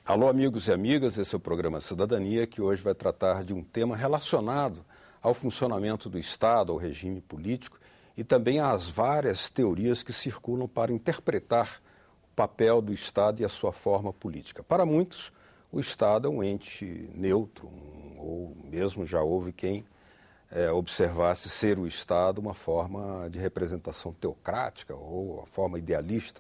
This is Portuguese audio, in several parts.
Alô, amigos e amigas, esse é o programa Cidadania, que hoje vai tratar de um tema relacionado ao funcionamento do Estado, ao regime político e também às várias teorias que circulam para interpretar o papel do Estado e a sua forma política. Para muitos, o Estado é um ente neutro, ou mesmo já houve quem observasse ser o Estado uma forma de representação teocrática ou uma forma idealista.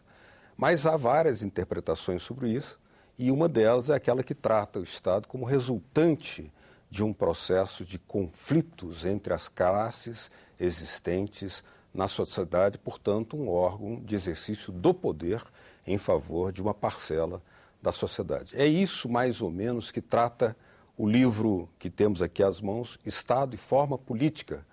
Mas há várias interpretações sobre isso, e uma delas é aquela que trata o Estado como resultante de um processo de conflitos entre as classes existentes na sociedade, portanto, um órgão de exercício do poder em favor de uma parcela da sociedade. É isso, mais ou menos, que trata o livro que temos aqui às mãos, Estado e Forma Política.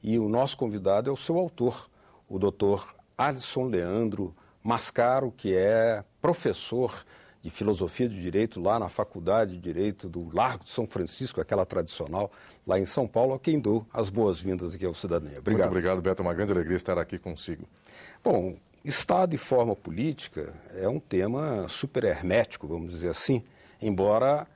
E o nosso convidado é o seu autor, o Dr. Alisson Leandro Mascaro, que é professor de Filosofia de Direito lá na Faculdade de Direito do Largo de São Francisco, aquela tradicional, lá em São Paulo, a quem dou as boas-vindas aqui ao Cidadania. Obrigado. Muito obrigado, Beto. É uma grande alegria estar aqui consigo. Bom, Estado e forma política é um tema super hermético, vamos dizer assim, embora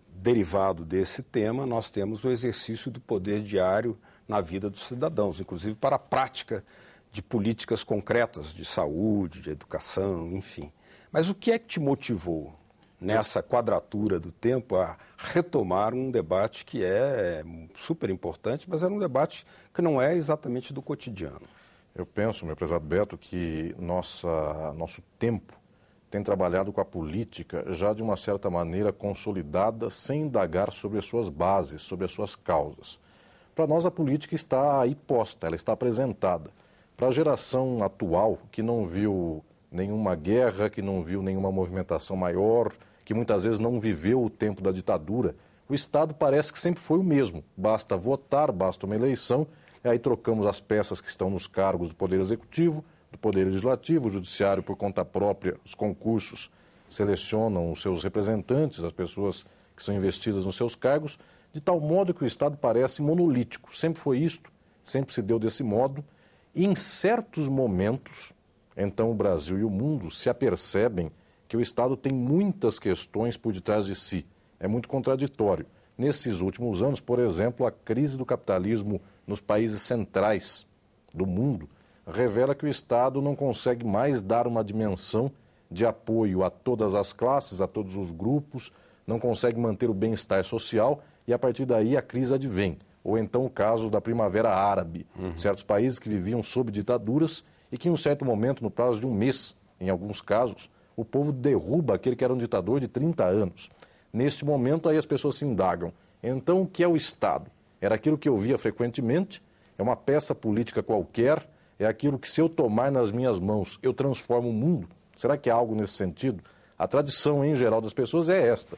derivado desse tema nós temos o exercício do poder diário na vida dos cidadãos, inclusive para a prática de políticas concretas de saúde, de educação, enfim. Mas o que é que te motivou nessa quadratura do tempo a retomar um debate que é super importante, mas era um debate que não é exatamente do cotidiano? Eu penso, meu prezado Beto, que nosso tempo tem trabalhado com a política já de uma certa maneira consolidada, sem indagar sobre as suas bases, sobre as suas causas. Para nós a política está aí posta, ela está apresentada. Para a geração atual, que não viu nenhuma guerra, que não viu nenhuma movimentação maior, que muitas vezes não viveu o tempo da ditadura, o Estado parece que sempre foi o mesmo. Basta votar, basta uma eleição, e aí trocamos as peças que estão nos cargos do Poder Executivo, do Poder Legislativo, o Judiciário por conta própria, os concursos selecionam os seus representantes, as pessoas que são investidas nos seus cargos, de tal modo que o Estado parece monolítico. Sempre foi isto, sempre se deu desse modo, e em certos momentos, então o Brasil e o mundo se apercebem que o Estado tem muitas questões por detrás de si. É muito contraditório. Nesses últimos anos, por exemplo, a crise do capitalismo nos países centrais do mundo revela que o Estado não consegue mais dar uma dimensão de apoio a todas as classes, a todos os grupos, não consegue manter o bem-estar social e a partir daí a crise advém. Ou então o caso da Primavera Árabe, certos países que viviam sob ditaduras e que em um certo momento, no prazo de um mês, em alguns casos, o povo derruba aquele que era um ditador de 30 anos. Neste momento, aí as pessoas se indagam. Então, o que é o Estado? Era aquilo que eu via frequentemente? É uma peça política qualquer? É aquilo que, se eu tomar nas minhas mãos, eu transformo o mundo? Será que há algo nesse sentido? A tradição, em geral, das pessoas é esta.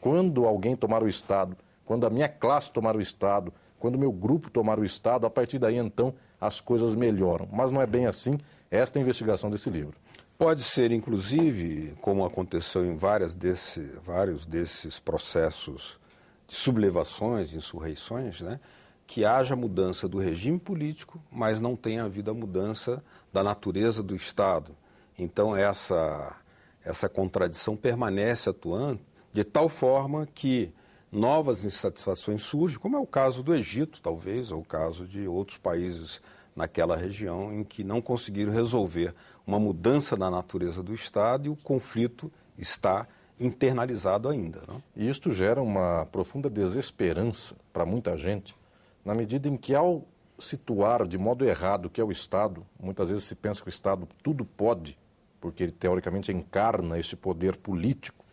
Quando alguém tomar o Estado, quando a minha classe tomar o Estado, quando o meu grupo tomar o Estado, a partir daí, então, as coisas melhoram. Mas não é bem assim. Esta é a investigação desse livro. Pode ser, inclusive, como aconteceu em vários desses processos de sublevações, insurreições, né, que haja mudança do regime político, mas não tenha havido a mudança da natureza do Estado. Então, essa contradição permanece atuando de tal forma que novas insatisfações surgem, como é o caso do Egito, talvez, ou o caso de outros países naquela região em que não conseguiram resolver uma mudança na natureza do Estado e o conflito está internalizado ainda. Não? E isto gera uma profunda desesperança para muita gente, na medida em que, ao situar de modo errado o que é o Estado, muitas vezes se pensa que o Estado tudo pode, porque ele teoricamente encarna esse poder político.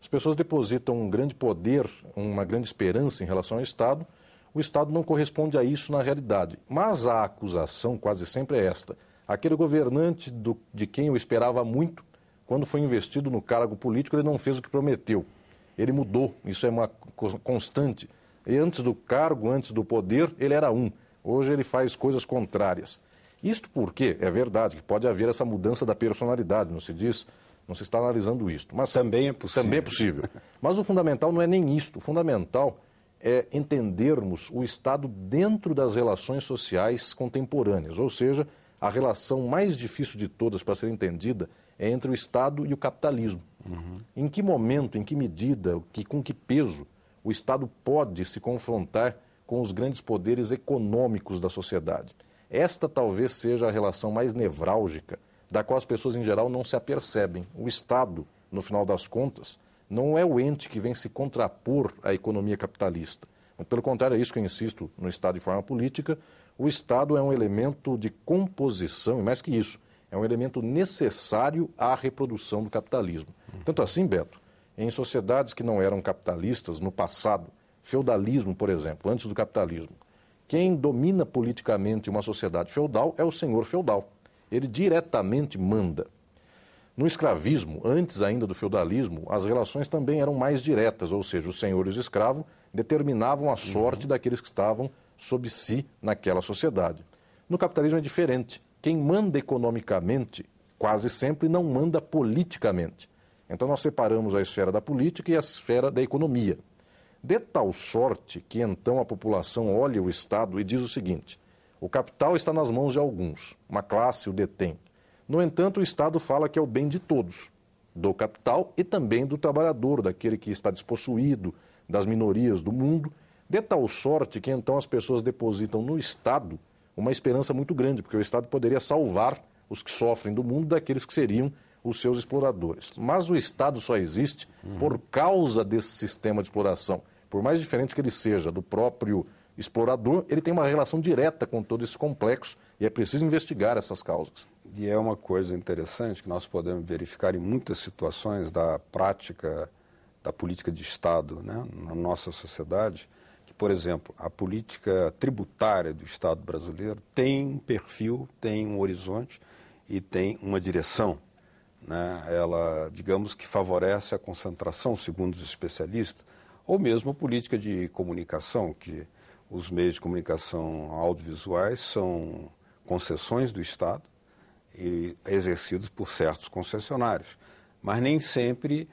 As pessoas depositam um grande poder, uma grande esperança em relação ao Estado. O Estado não corresponde a isso na realidade. Mas a acusação quase sempre é esta. Aquele governante de quem eu esperava muito, quando foi investido no cargo político, ele não fez o que prometeu. Ele mudou, isso é uma constante. E antes do cargo, antes do poder, ele era um. Hoje ele faz coisas contrárias. Isto porque, é verdade, que pode haver essa mudança da personalidade, não se está analisando isto. Mas também é possível. Também é possível. Mas o fundamental não é nem isto. O fundamental é entendermos o Estado dentro das relações sociais contemporâneas, ou seja, a relação mais difícil de todas para ser entendida é entre o Estado e o capitalismo. Em que momento, em que medida, com que peso o Estado pode se confrontar com os grandes poderes econômicos da sociedade? Esta talvez seja a relação mais nevrálgica, da qual as pessoas em geral não se apercebem. O Estado, no final das contas, não é o ente que vem se contrapor à economia capitalista. Pelo contrário, é isso que eu insisto no Estado de forma política. O Estado é um elemento de composição, e mais que isso, é um elemento necessário à reprodução do capitalismo. Tanto assim, Beto, em sociedades que não eram capitalistas no passado, feudalismo, por exemplo, antes do capitalismo, quem domina politicamente uma sociedade feudal é o senhor feudal. Ele diretamente manda. No escravismo, antes ainda do feudalismo, as relações também eram mais diretas, ou seja, os senhores de escravo determinavam a sorte daqueles que estavam sob si naquela sociedade. No capitalismo é diferente. Quem manda economicamente, quase sempre não manda politicamente. Então nós separamos a esfera da política e a esfera da economia. De tal sorte que então a população olha o Estado e diz o seguinte: o capital está nas mãos de alguns, uma classe o detém. No entanto, o Estado fala que é o bem de todos, do capital e também do trabalhador, daquele que está despossuído, das minorias do mundo, de tal sorte que então as pessoas depositam no Estado uma esperança muito grande, porque o Estado poderia salvar os que sofrem do mundo daqueles que seriam os seus exploradores. Mas o Estado só existe por causa desse sistema de exploração. Por mais diferente que ele seja do próprio explorador, ele tem uma relação direta com todo esse complexo e é preciso investigar essas causas. E é uma coisa interessante que nós podemos verificar em muitas situações da prática da política de Estado, né, na nossa sociedade, que, por exemplo, a política tributária do Estado brasileiro tem um perfil, tem um horizonte e tem uma direção. Né? Ela, digamos que favorece a concentração, segundo os especialistas, ou mesmo a política de comunicação, que os meios de comunicação audiovisuais são concessões do Estado e exercidos por certos concessionários, mas nem sempre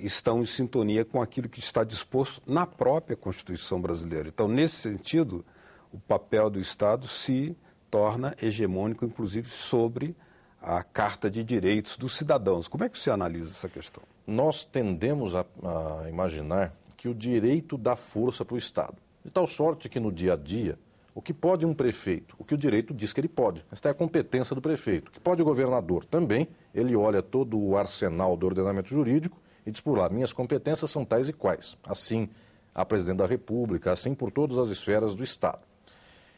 estão em sintonia com aquilo que está disposto na própria Constituição brasileira. Então, nesse sentido, o papel do Estado se torna hegemônico, inclusive, sobre a Carta de Direitos dos Cidadãos. Como é que você analisa essa questão? Nós tendemos a imaginar que o direito dá força para o Estado. De tal sorte que no dia a dia, o que pode um prefeito? O que o direito diz que ele pode. Esta é a competência do prefeito. O que pode o governador? Também, ele olha todo o arsenal do ordenamento jurídico e diz por lá, minhas competências são tais e quais. Assim, a presidente da República, assim por todas as esferas do Estado.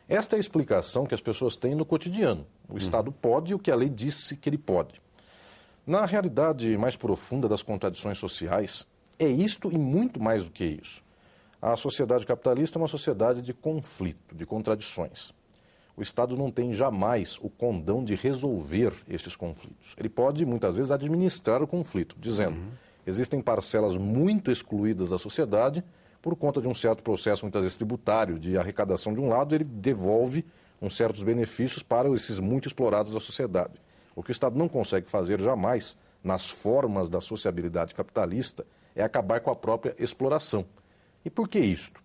Esta é a explicação que as pessoas têm no cotidiano. O Estado pode o que a lei disse que ele pode. Na realidade mais profunda das contradições sociais, é isto e muito mais do que isso. A sociedade capitalista é uma sociedade de conflito, de contradições. O Estado não tem jamais o condão de resolver esses conflitos. Ele pode, muitas vezes, administrar o conflito, dizendo, existem parcelas muito excluídas da sociedade, por conta de um certo processo, muitas vezes tributário, de arrecadação de um lado, ele devolve uns certos benefícios para esses muito explorados da sociedade. O que o Estado não consegue fazer jamais, nas formas da sociabilidade capitalista, é acabar com a própria exploração. E por que isto?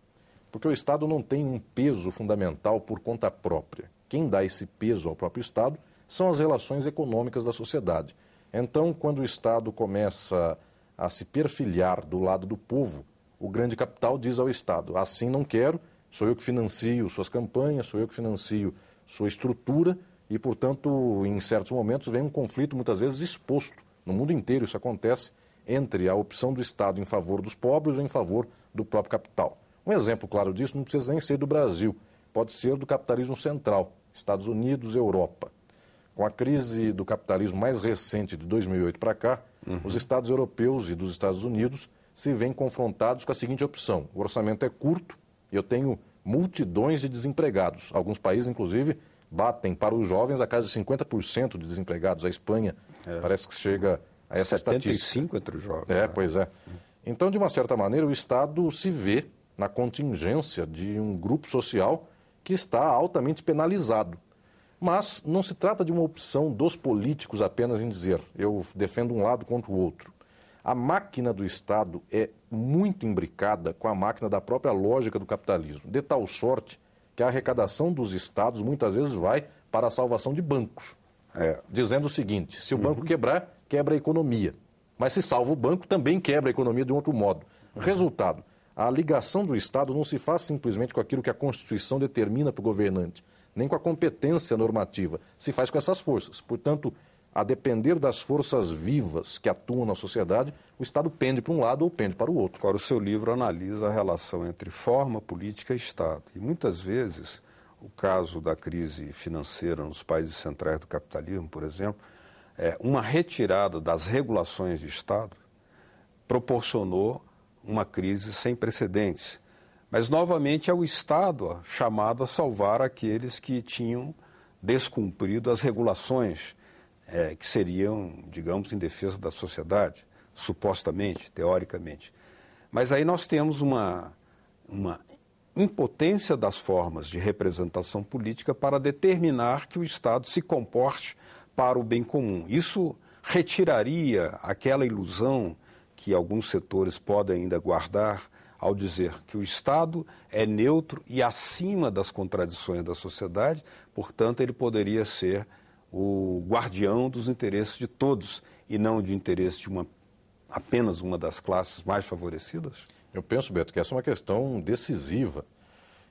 Porque o Estado não tem um peso fundamental por conta própria. Quem dá esse peso ao próprio Estado são as relações econômicas da sociedade. Então, quando o Estado começa a se perfilhar do lado do povo, o grande capital diz ao Estado, assim não quero, sou eu que financio suas campanhas, sou eu que financio sua estrutura e, portanto, em certos momentos vem um conflito muitas vezes exposto. No mundo inteiro isso acontece entre a opção do Estado em favor dos pobres ou em favor do próprio capital. Um exemplo claro disso não precisa nem ser do Brasil, pode ser do capitalismo central, Estados Unidos, Europa. Com a crise do capitalismo mais recente de 2008 para cá, os Estados europeus e dos Estados Unidos se veem confrontados com a seguinte opção: o orçamento é curto e eu tenho multidões de desempregados. Alguns países, inclusive, batem para os jovens a casa de 50% de desempregados. A Espanha parece que chega a essa 75% entre os jovens. Pois é. Então, de uma certa maneira, o Estado se vê na contingência de um grupo social que está altamente penalizado. Mas não se trata de uma opção dos políticos apenas em dizer eu defendo um lado contra o outro. A máquina do Estado é muito imbricada com a máquina da própria lógica do capitalismo, de tal sorte que a arrecadação dos Estados muitas vezes vai para a salvação de bancos, dizendo o seguinte: se o banco quebrar, quebra a economia. Mas se salva o banco, também quebra a economia de um outro modo. Resultado, a ligação do Estado não se faz simplesmente com aquilo que a Constituição determina para o governante, nem com a competência normativa, se faz com essas forças. Portanto, a depender das forças vivas que atuam na sociedade, o Estado pende para um lado ou pende para o outro. Agora, o seu livro analisa a relação entre forma, política e Estado. E muitas vezes, o caso da crise financeira nos países centrais do capitalismo, por exemplo, uma retirada das regulações de Estado proporcionou uma crise sem precedentes. Mas, novamente, é o Estado chamado a salvar aqueles que tinham descumprido as regulações que seriam, digamos, em defesa da sociedade, supostamente, teoricamente. Mas aí nós temos uma impotência das formas de representação política para determinar que o Estado se comporte para o bem comum. Isso retiraria aquela ilusão que alguns setores podem ainda guardar ao dizer que o Estado é neutro e acima das contradições da sociedade, portanto, ele poderia ser o guardião dos interesses de todos e não de interesse de apenas uma das classes mais favorecidas? Eu penso, Beto, que essa é uma questão decisiva.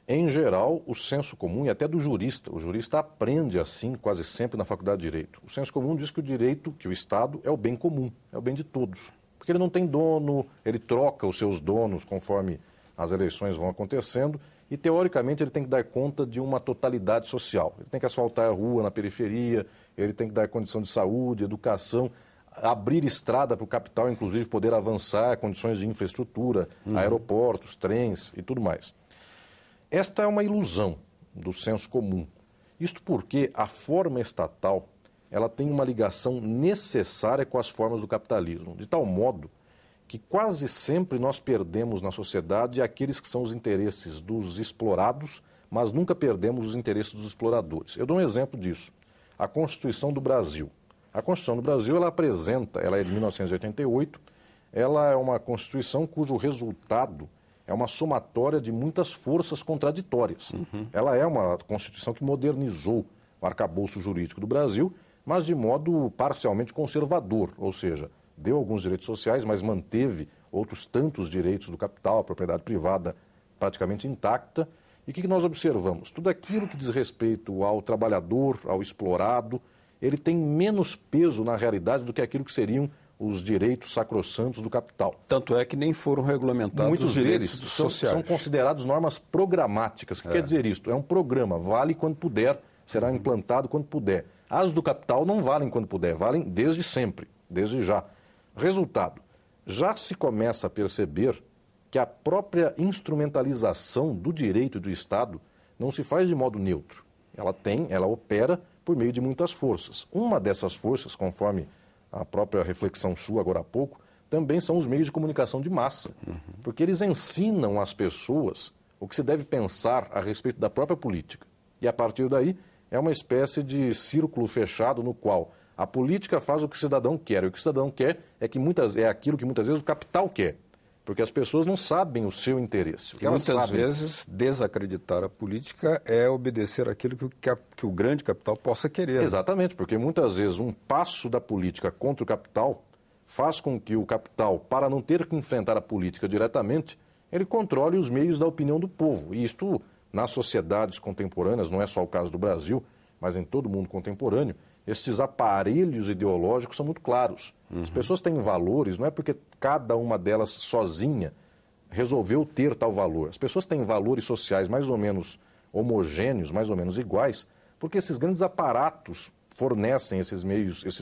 Em geral, o senso comum, e até do jurista, o jurista aprende assim quase sempre na faculdade de Direito. O senso comum diz que o direito, que o Estado é o bem comum, é o bem de todos. Porque ele não tem dono, ele troca os seus donos conforme as eleições vão acontecendo e, teoricamente, ele tem que dar conta de uma totalidade social. Ele tem que asfaltar a rua na periferia, ele tem que dar condição de saúde, educação, abrir estrada para o capital, inclusive poder avançar, condições de infraestrutura, aeroportos, trens e tudo mais. Esta é uma ilusão do senso comum. Isto porque a forma estatal ela tem uma ligação necessária com as formas do capitalismo, de tal modo que quase sempre nós perdemos na sociedade aqueles que são os interesses dos explorados, mas nunca perdemos os interesses dos exploradores. Eu dou um exemplo disso. A Constituição do Brasil. A Constituição do Brasil, ela é de 1988, ela é uma Constituição cujo resultado é uma somatória de muitas forças contraditórias. Ela é uma Constituição que modernizou o arcabouço jurídico do Brasil, mas de modo parcialmente conservador, ou seja, deu alguns direitos sociais, mas manteve outros tantos direitos do capital, a propriedade privada praticamente intacta. E o que nós observamos? Tudo aquilo que diz respeito ao trabalhador, ao explorado, ele tem menos peso na realidade do que aquilo que seriam os direitos sacrossantos do capital. Tanto é que nem foram regulamentados muitos os direitos deles sociais. São considerados normas programáticas. O que quer dizer isto? É um programa, vale quando puder, será implantado quando puder. As do capital não valem quando puder, valem desde sempre, desde já. Resultado, já se começa a perceber que a própria instrumentalização do direito do Estado não se faz de modo neutro. Ela opera por meio de muitas forças. Uma dessas forças, conforme a própria reflexão sua agora há pouco, também são os meios de comunicação de massa. Porque eles ensinam às pessoas o que se deve pensar a respeito da própria política. E a partir daí é uma espécie de círculo fechado no qual a política faz o que o cidadão quer. E o que o cidadão quer é aquilo que muitas vezes o capital quer. Porque as pessoas não sabem o seu interesse. E muitas vezes desacreditar a política é obedecer aquilo que o grande capital possa querer. Exatamente, porque muitas vezes um passo da política contra o capital faz com que o capital, para não ter que enfrentar a política diretamente, ele controle os meios da opinião do povo. E isto, nas sociedades contemporâneas, não é só o caso do Brasil, mas em todo o mundo contemporâneo, estes aparelhos ideológicos são muito claros. As pessoas têm valores, não é porque cada uma delas sozinha resolveu ter tal valor. As pessoas têm valores sociais mais ou menos homogêneos, mais ou menos iguais, porque esses grandes aparatos fornecem esses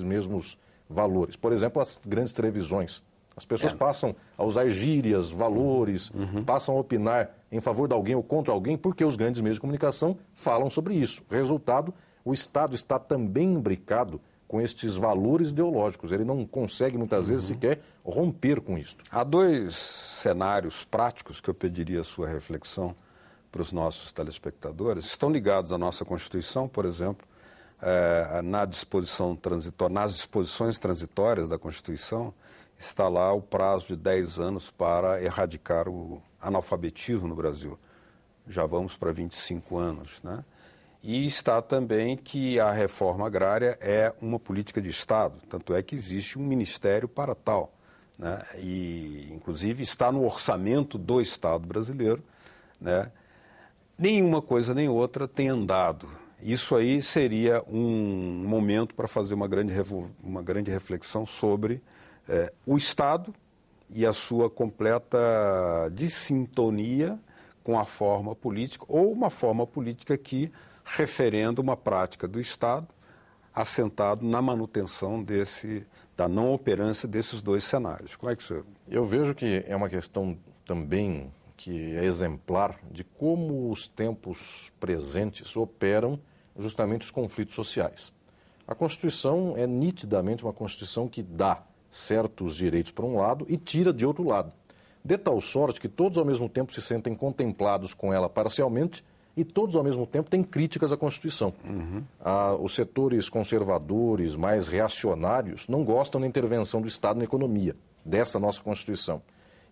mesmos valores. Por exemplo, as grandes televisões. As pessoas passam a usar gírias, valores, passam a opinar em favor de alguém ou contra alguém, porque os grandes meios de comunicação falam sobre isso. Resultado, o Estado está também imbricado com estes valores ideológicos. Ele não consegue, muitas vezes, sequer romper com isto. Há dois cenários práticos que eu pediria a sua reflexão para os nossos telespectadores. Estão ligados à nossa Constituição, por exemplo, nas disposições transitórias da Constituição, está lá o prazo de 10 anos para erradicar o analfabetismo no Brasil. Já vamos para 25 anos, né? E está também que a reforma agrária é uma política de Estado, tanto é que existe um ministério para tal, né? E, inclusive, está no orçamento do Estado brasileiro, né? Nenhuma coisa nem outra tem andado. Isso aí seria um momento para fazer uma grande reflexão sobre o Estado e a sua completa dissintonia com a forma política, ou uma forma política que referenda uma prática do Estado assentado na manutenção da não operância desses dois cenários. Como é que o senhor... Eu vejo que é uma questão também que é exemplar de como os tempos presentes operam justamente os conflitos sociais. A Constituição é nitidamente uma Constituição que dá certos direitos para um lado e tira de outro lado, de tal sorte que todos ao mesmo tempo se sentem contemplados com ela parcialmente e todos ao mesmo tempo têm críticas à Constituição. Os setores conservadores, mais reacionários, não gostam da intervenção do Estado na economia, dessa nossa Constituição.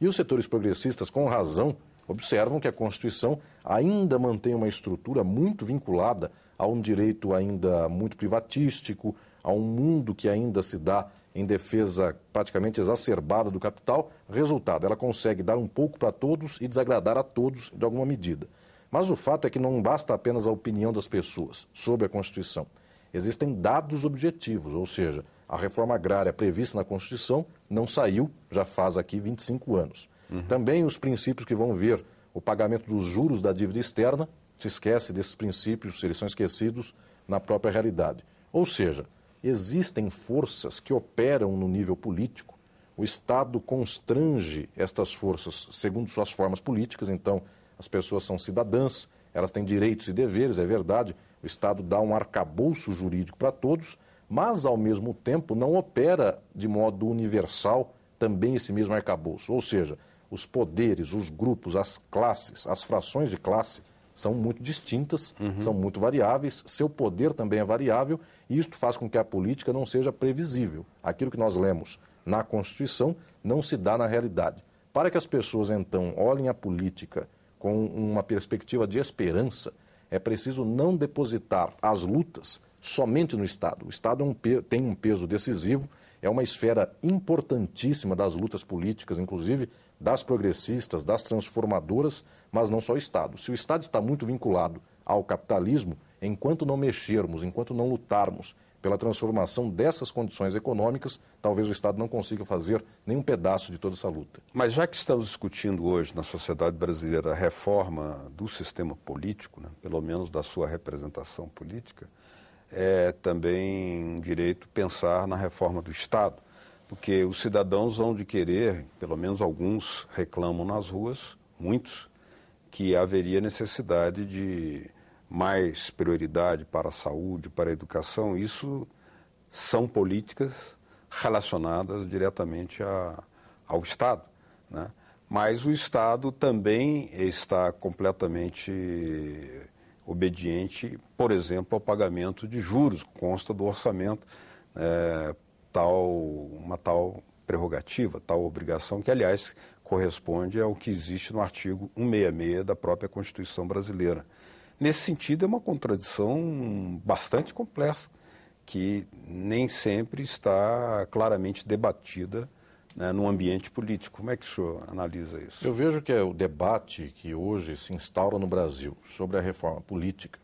E os setores progressistas, com razão, observam que a Constituição ainda mantém uma estrutura muito vinculada a um direito ainda muito privatístico, a um mundo que ainda se dá em defesa praticamente exacerbada do capital. Resultado, ela consegue dar um pouco para todos e desagradar a todos de alguma medida. Mas o fato é que não basta apenas a opinião das pessoas sobre a Constituição. Existem dados objetivos, ou seja, a reforma agrária prevista na Constituição não saiu, já faz aqui 25 anos. Também os princípios que vão ver o pagamento dos juros da dívida externa, se esquece desses princípios, eles são esquecidos na própria realidade. Ou seja, existem forças que operam no nível político, o Estado constrange estas forças segundo suas formas políticas, então as pessoas são cidadãs, elas têm direitos e deveres, é verdade, o Estado dá um arcabouço jurídico para todos, mas ao mesmo tempo não opera de modo universal também esse mesmo arcabouço, ou seja, os poderes, os grupos, as classes, as frações de classe são muito distintas, são muito variáveis, seu poder também é variável e isto faz com que a política não seja previsível. Aquilo que nós lemos na Constituição não se dá na realidade. Para que as pessoas, então, olhem a política com uma perspectiva de esperança, é preciso não depositar as lutas somente no Estado. O Estado tem um peso decisivo, é uma esfera importantíssima das lutas políticas, inclusive das progressistas, das transformadoras, mas não só o Estado. Se o Estado está muito vinculado ao capitalismo, enquanto não mexermos, enquanto não lutarmos pela transformação dessas condições econômicas, talvez o Estado não consiga fazer nenhum pedaço de toda essa luta. Mas já que estamos discutindo hoje na sociedade brasileira a reforma do sistema político, né, pelo menos da sua representação política, é também um direito pensar na reforma do Estado, porque os cidadãos vão de querer, pelo menos alguns reclamam nas ruas, muitos, que haveria necessidade de mais prioridade para a saúde, para a educação. Isso são políticas relacionadas diretamente ao Estado, né? Mas o Estado também está completamente obediente, por exemplo, ao pagamento de juros, consta do orçamento, uma tal prerrogativa, tal obrigação, que, aliás, corresponde ao que existe no artigo 166 da própria Constituição brasileira. Nesse sentido, é uma contradição bastante complexa, que nem sempre está claramente debatida, né, no ambiente político. Como é que o senhor analisa isso? Eu vejo que o debate que hoje se instaura no Brasil sobre a reforma política,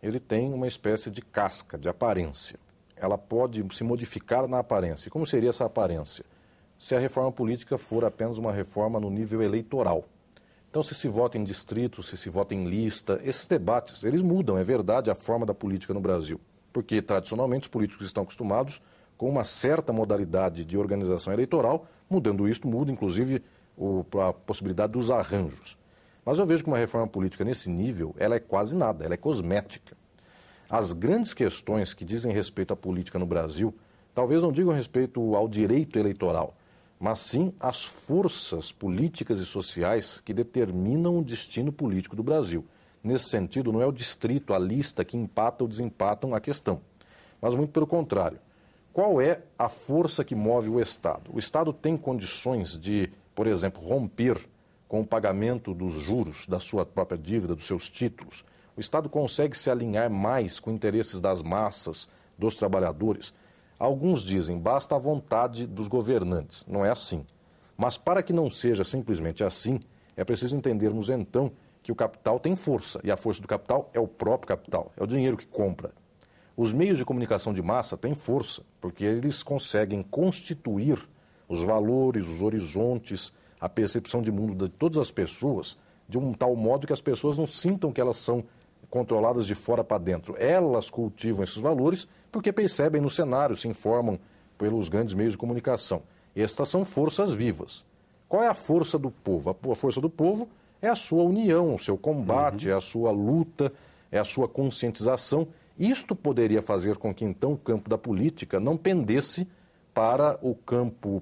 ele tem uma espécie de casca, de aparência. Ela pode se modificar na aparência. Como seria essa aparência? Se a reforma política for apenas uma reforma no nível eleitoral. Então, se vota em distrito, se vota em lista, esses debates, eles mudam, é verdade, a forma da política no Brasil. Porque, tradicionalmente, os políticos estão acostumados com uma certa modalidade de organização eleitoral, mudando isso, muda, inclusive, a possibilidade dos arranjos. Mas eu vejo que uma reforma política nesse nível, ela é quase nada, ela é cosmética. As grandes questões que dizem respeito à política no Brasil, talvez não digam respeito ao direito eleitoral, mas sim às forças políticas e sociais que determinam o destino político do Brasil. Nesse sentido, não é o distrito, a lista que empata ou desempatam a questão, mas muito pelo contrário. Qual é a força que move o Estado? O Estado tem condições de, por exemplo, romper com o pagamento dos juros da sua própria dívida, dos seus títulos, O Estado consegue se alinhar mais com interesses das massas, dos trabalhadores? Alguns dizem, basta a vontade dos governantes. Não é assim. Mas para que não seja simplesmente assim, é preciso entendermos então que o capital tem força, e a força do capital é o próprio capital, é o dinheiro que compra. Os meios de comunicação de massa têm força, porque eles conseguem constituir os valores, os horizontes, a percepção de mundo de todas as pessoas, de um tal modo que as pessoas não sintam que elas são controladas de fora para dentro. Elas cultivam esses valores porque percebem no cenário, se informam pelos grandes meios de comunicação. Estas são forças vivas. Qual é a força do povo? A força do povo é a sua união, o seu combate, é a sua luta, é a sua conscientização. Isto poderia fazer com que, então, o campo da política não pendesse para o campo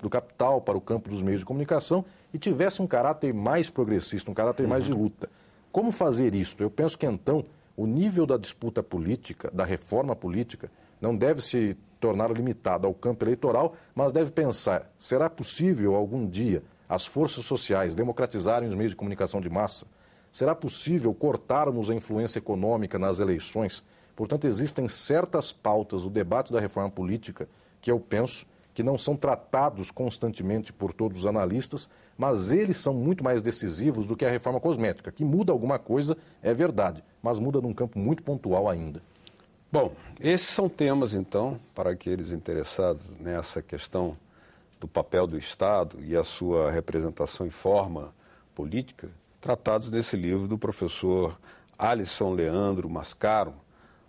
do capital, para o campo dos meios de comunicação e tivesse um caráter mais progressista, um caráter mais de luta. Como fazer isto? Eu penso que, então, o nível da disputa política, da reforma política, não deve se tornar limitado ao campo eleitoral, mas deve pensar, será possível algum dia as forças sociais democratizarem os meios de comunicação de massa? Será possível cortarmos a influência econômica nas eleições? Portanto, existem certas pautas do debate da reforma política que eu penso que não são tratados constantemente por todos os analistas, mas eles são muito mais decisivos do que a reforma cosmética, que muda alguma coisa, é verdade, mas muda num campo muito pontual ainda. Bom, esses são temas, então, para aqueles interessados nessa questão do papel do Estado e a sua representação em forma política, tratados nesse livro do professor Alisson Leandro Mascaro,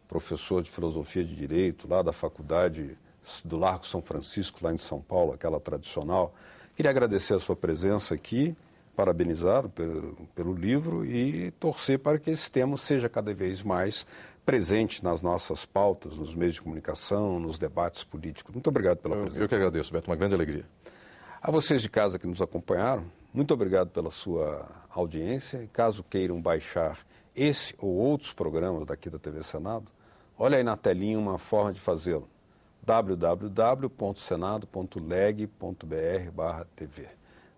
professor de Filosofia de Direito, lá da Faculdade do Largo São Francisco, lá em São Paulo, aquela tradicional. Queria agradecer a sua presença aqui, parabenizá-lo pelo livro e torcer para que esse tema seja cada vez mais presente nas nossas pautas, nos meios de comunicação, nos debates políticos. Muito obrigado pela presença. Eu que agradeço, Beto, uma grande alegria. A vocês de casa que nos acompanharam, muito obrigado pela sua audiência. E caso queiram baixar esse ou outros programas daqui da TV Senado, olha aí na telinha uma forma de fazê-lo. www.senado.leg.br/TV.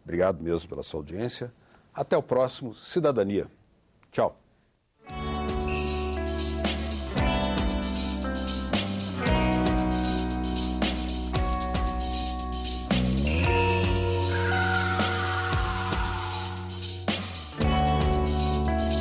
Obrigado mesmo pela sua audiência. Até o próximo Cidadania. Tchau.